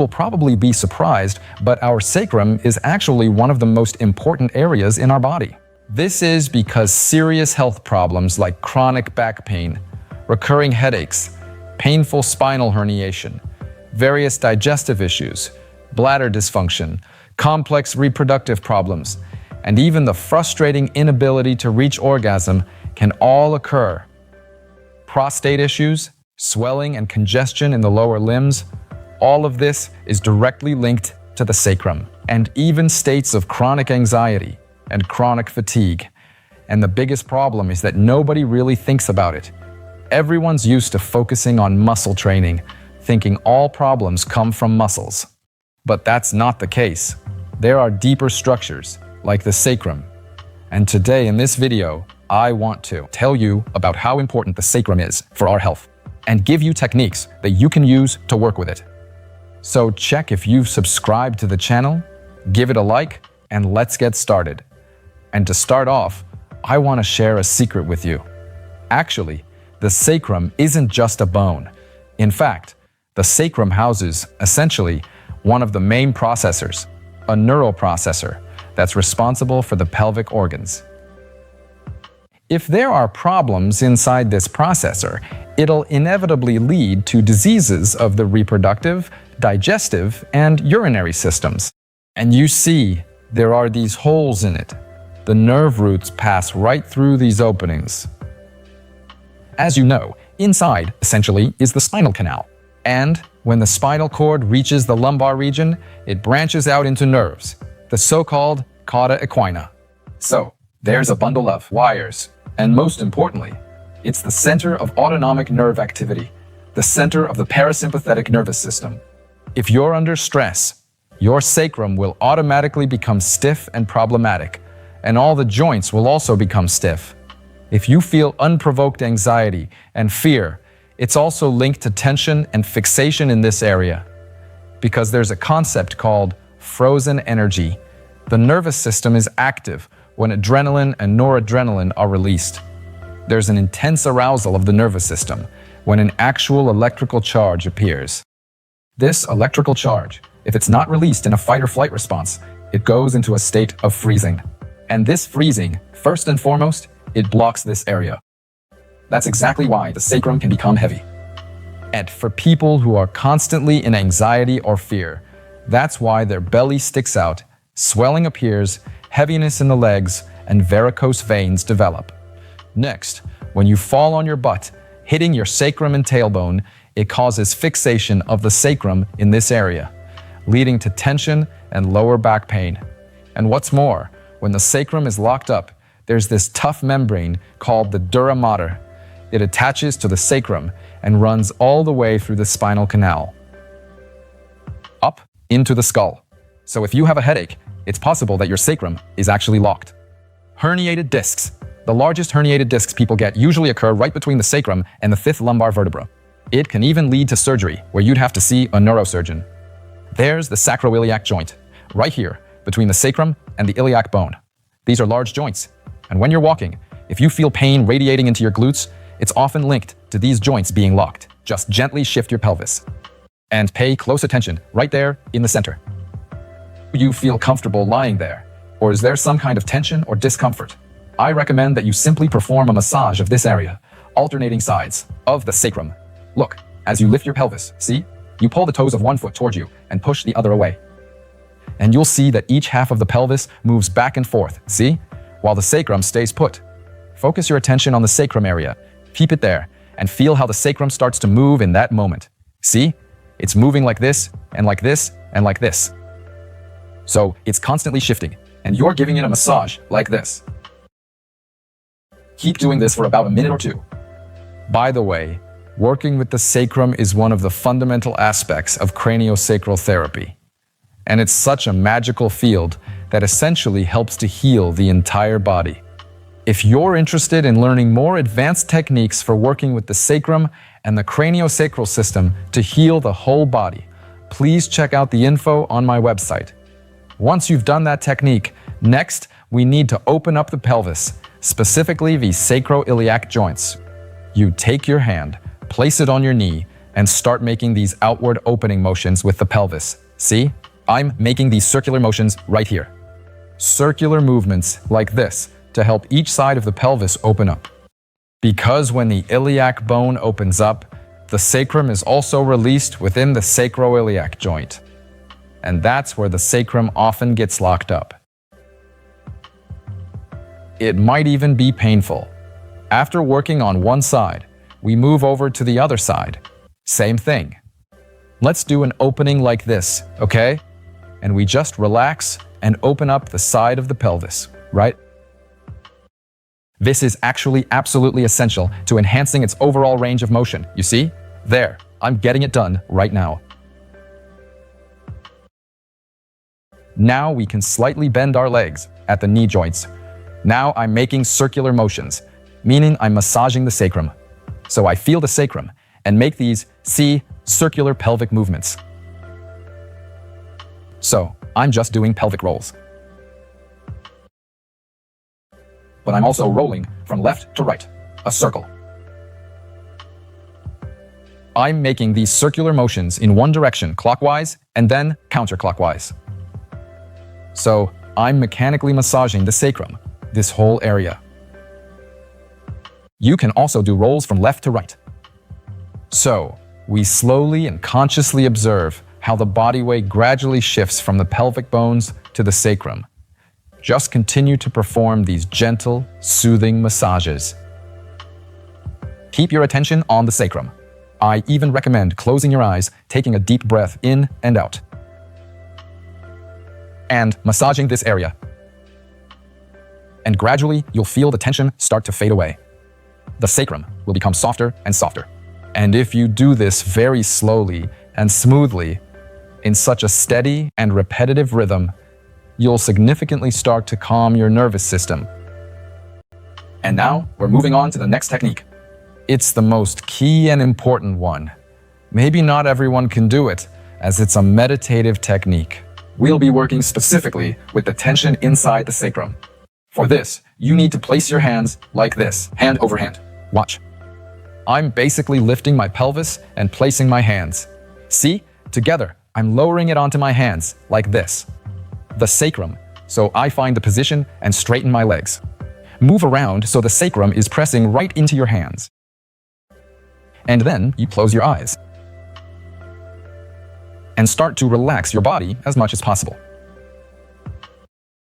You'll probably be surprised, but our sacrum is actually one of the most important areas in our body. This is because serious health problems like chronic back pain, recurring headaches, painful spinal herniation, various digestive issues, bladder dysfunction, complex reproductive problems, and even the frustrating inability to reach orgasm can all occur. Prostate issues, swelling and congestion in the lower limbs, all of this is directly linked to the sacrum, and even states of chronic anxiety and chronic fatigue. And the biggest problem is that nobody really thinks about it. Everyone's used to focusing on muscle training, thinking all problems come from muscles. But that's not the case. There are deeper structures, like the sacrum. And today in this video, I want to tell you about how important the sacrum is for our health, and give you techniques that you can use to work with it. So check if you've subscribed to the channel, give it a like, and let's get started. And to start off, I want to share a secret with you. Actually, the sacrum isn't just a bone. In fact, the sacrum houses, essentially, one of the main processors, a neuroprocessor, that's responsible for the pelvic organs. If there are problems inside this processor, it'll inevitably lead to diseases of the reproductive, digestive, and urinary systems. And you see, there are these holes in it. The nerve roots pass right through these openings. As you know, inside, essentially, is the spinal canal. And when the spinal cord reaches the lumbar region, it branches out into nerves, the so-called cauda equina. So, there's a bundle of wires. And most importantly, it's the center of autonomic nerve activity, the center of the parasympathetic nervous system. If you're under stress, your sacrum will automatically become stiff and problematic, and all the joints will also become stiff. If you feel unprovoked anxiety and fear, it's also linked to tension and fixation in this area. Because there's a concept called frozen energy. The nervous system is active when adrenaline and noradrenaline are released. There's an intense arousal of the nervous system when an actual electrical charge appears. This electrical charge, if it's not released in a fight or flight response, it goes into a state of freezing. And this freezing, first and foremost, it blocks this area. That's exactly why the sacrum can become heavy. And for people who are constantly in anxiety or fear, that's why their belly sticks out, swelling appears, heaviness in the legs, and varicose veins develop. Next, when you fall on your butt, hitting your sacrum and tailbone, it causes fixation of the sacrum in this area, leading to tension and lower back pain. And what's more, when the sacrum is locked up, there's this tough membrane called the dura mater. It attaches to the sacrum and runs all the way through the spinal canal, up into the skull. So if you have a headache, it's possible that your sacrum is actually locked. Herniated discs. The largest herniated discs people get usually occur right between the sacrum and the fifth lumbar vertebra. It can even lead to surgery, where you'd have to see a neurosurgeon. There's the sacroiliac joint, right here, between the sacrum and the iliac bone. These are large joints, and when you're walking, if you feel pain radiating into your glutes, it's often linked to these joints being locked. Just gently shift your pelvis. And pay close attention, right there in the center. Do you feel comfortable lying there? Or is there some kind of tension or discomfort? I recommend that you simply perform a massage of this area, alternating sides of the sacrum. Look, as you lift your pelvis, see? You pull the toes of one foot towards you and push the other away. And you'll see that each half of the pelvis moves back and forth, see? While the sacrum stays put. Focus your attention on the sacrum area. Keep it there, and feel how the sacrum starts to move in that moment. See? It's moving like this, and like this, and like this. So it's constantly shifting, and you're giving it a massage like this. Keep doing this for about a minute or two. By the way, working with the sacrum is one of the fundamental aspects of craniosacral therapy. And it's such a magical field that essentially helps to heal the entire body. If you're interested in learning more advanced techniques for working with the sacrum and the craniosacral system to heal the whole body, please check out the info on my website. Once you've done that technique, next we need to open up the pelvis, specifically the sacroiliac joints. You take your hand, place it on your knee, and start making these outward opening motions with the pelvis. See? I'm making these circular motions right here. Circular movements like this to help each side of the pelvis open up. Because when the iliac bone opens up, the sacrum is also released within the sacroiliac joint. And that's where the sacrum often gets locked up. It might even be painful. After working on one side, we move over to the other side. Same thing. Let's do an opening like this, okay? And we just relax and open up the side of the pelvis, right? This is actually absolutely essential to enhancing its overall range of motion. You see? There, I'm getting it done right now. Now we can slightly bend our legs at the knee joints. Now I'm making circular motions, meaning I'm massaging the sacrum. So I feel the sacrum and make these, see, circular pelvic movements. So I'm just doing pelvic rolls. But I'm also rolling from left to right, a circle. I'm making these circular motions in one direction clockwise and then counterclockwise. So I'm mechanically massaging the sacrum, this whole area. You can also do rolls from left to right. So we slowly and consciously observe how the body weight gradually shifts from the pelvic bones to the sacrum. Just continue to perform these gentle, soothing massages. Keep your attention on the sacrum. I even recommend closing your eyes, taking a deep breath in and out, and massaging this area. And gradually, you'll feel the tension start to fade away. The sacrum will become softer and softer. And if you do this very slowly and smoothly, in such a steady and repetitive rhythm, you'll significantly start to calm your nervous system. And now, we're moving on to the next technique. It's the most key and important one. Maybe not everyone can do it, as it's a meditative technique. We'll be working specifically with the tension inside the sacrum. For this, you need to place your hands like this, hand over hand. Watch. I'm basically lifting my pelvis and placing my hands. See? Together, I'm lowering it onto my hands, like this. The sacrum, so I find the position and straighten my legs. Move around so the sacrum is pressing right into your hands. And then you close your eyes. And start to relax your body as much as possible.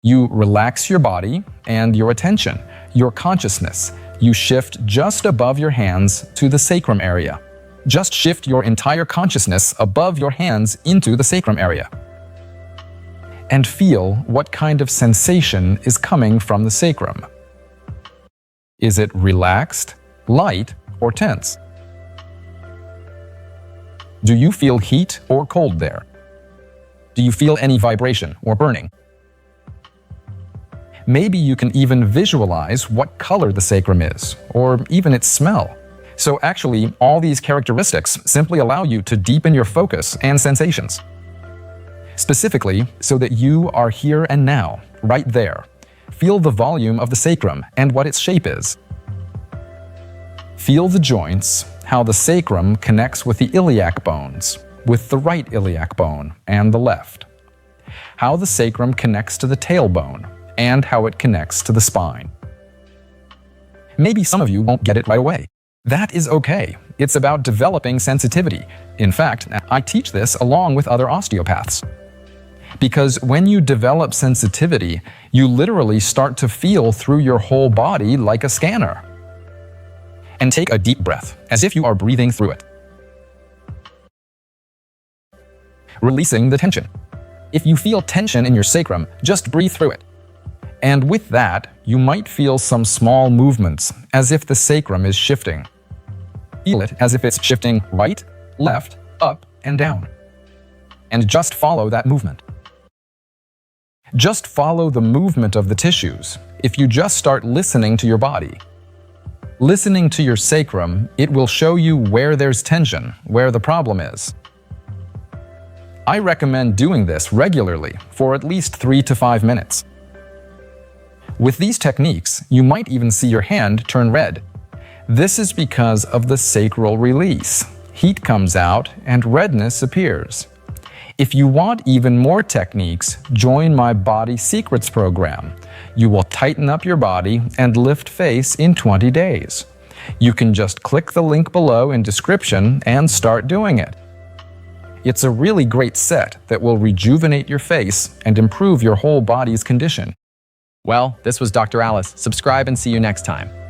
You relax your body and your attention, your consciousness. You shift just above your hands to the sacrum area. Just shift your entire consciousness above your hands into the sacrum area. And feel what kind of sensation is coming from the sacrum. Is it relaxed, light, or tense? Do you feel heat or cold there? Do you feel any vibration or burning? Maybe you can even visualize what color the sacrum is, or even its smell. So actually, all these characteristics simply allow you to deepen your focus and sensations. Specifically, so that you are here and now, right there. Feel the volume of the sacrum and what its shape is. Feel the joints, how the sacrum connects with the iliac bones, with the right iliac bone and the left. How the sacrum connects to the tailbone, and how it connects to the spine. Maybe some of you won't get it right away. That is okay. It's about developing sensitivity. In fact, I teach this along with other osteopaths. Because when you develop sensitivity, you literally start to feel through your whole body like a scanner. And take a deep breath, as if you are breathing through it. Releasing the tension. If you feel tension in your sacrum, just breathe through it. And with that, you might feel some small movements, as if the sacrum is shifting. Feel it as if it's shifting right, left, up, and down. And just follow that movement. Just follow the movement of the tissues if you just start listening to your body. Listening to your sacrum, it will show you where there's tension, where the problem is. I recommend doing this regularly for at least 3 to 5 minutes. With these techniques, you might even see your hand turn red. This is because of the sacral release. heat comes out and redness appears. If you want even more techniques, join my Body Secrets program. You will tighten up your body and lift face in 20 days. You can just click the link below in description and start doing it. It's a really great set that will rejuvenate your face and improve your whole body's condition. Well, this was Dr. Alice. Subscribe and see you next time.